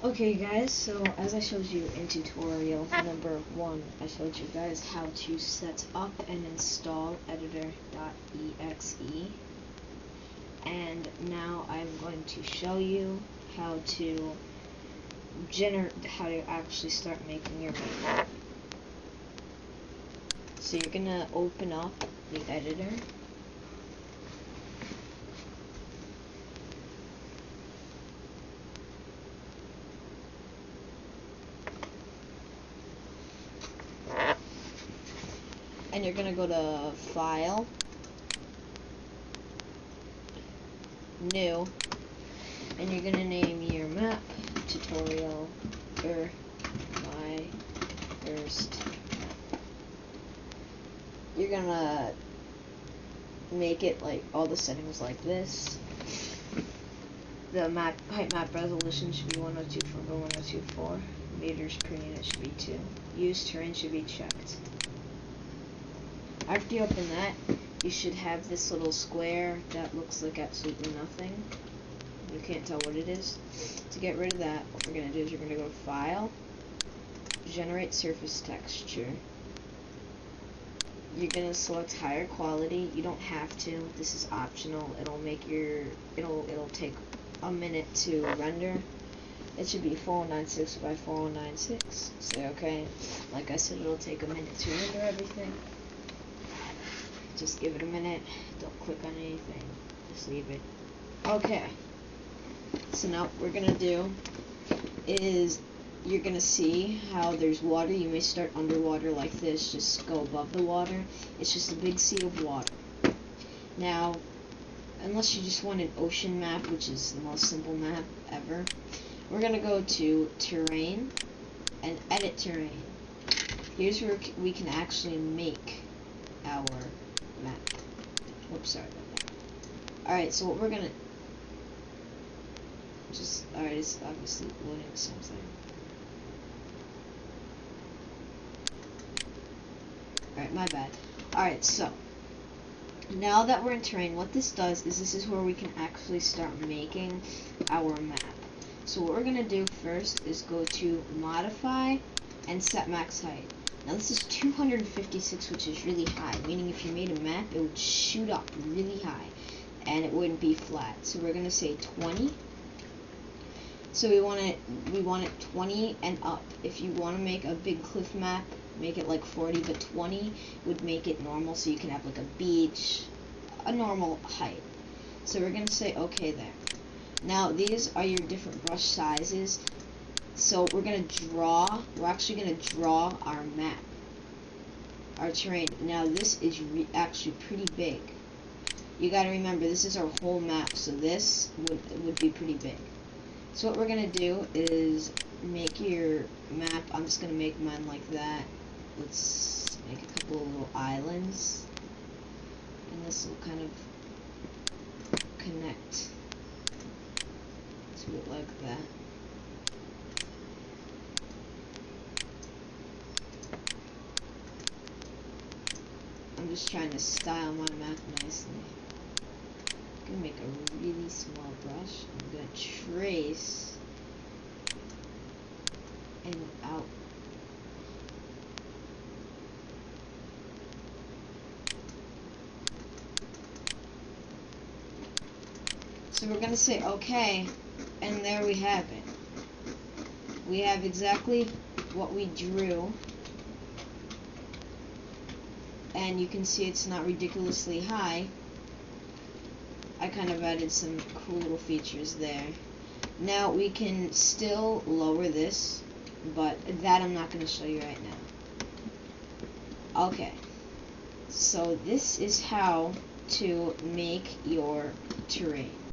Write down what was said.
Okay guys, so as I showed you in tutorial number 1, I showed you guys how to set up and install editor.exe, and now I'm going to show you how to actually start making your map. So you're gonna open up the editor. And you're gonna go to File, New, and you're gonna name your map tutorial or my first map. You're gonna make it like all the settings like this. The height map resolution should be 1024 by 1024. Meters per unit should be 2. Use terrain should be checked. After you open that, you should have this little square that looks like absolutely nothing. You can't tell what it is. To get rid of that, what we're going to do is we're going to go to File, Generate Surface Texture. You're going to select higher quality. You don't have to. This is optional. It'll take a minute to render. It should be 4096 by 4096. Say okay. Like I said, it'll take a minute to render everything. Just give it a minute. Don't click on anything. Just leave it. Okay. So now what we're gonna do is you're gonna see how there's water. You may start underwater like this. Just go above the water. It's just a big sea of water. Now, unless you just want an ocean map, which is the most simple map ever, we're gonna go to Terrain and Edit Terrain. Here's where we can actually make our map. Whoops, sorry about that. Alright, so what we're gonna alright, it's obviously loading something. Alright, my bad. Alright, so now that we're in terrain, what this does is this is where we can actually start making our map. So what we're gonna do first is go to Modify and Set Max Height. Now this is 256, which is really high, meaning if you made a map, it would shoot up really high, and it wouldn't be flat. So we're gonna say 20. So we want it 20 and up. If you want to make a big cliff map, make it like 40, but 20 would make it normal, so you can have like a beach, a normal height. So we're gonna say okay there. Now these are your different brush sizes. So we're actually gonna draw our map, our terrain. Now this is actually pretty big. You gotta remember, this is our whole map, so this would be pretty big. So what we're gonna do is make your map. I'm just gonna make mine like that. Let's make a couple of little islands, and this will kind of connect to it like that. I'm just trying to style my map nicely. I'm gonna make a really small brush. I'm gonna trace and out. So we're gonna say okay, and there we have it. We have exactly what we drew. And you can see it's not ridiculously high. I kind of added some cool little features there. Now we can still lower this, but that I'm not going to show you right now. Okay, so this is how to make your terrain.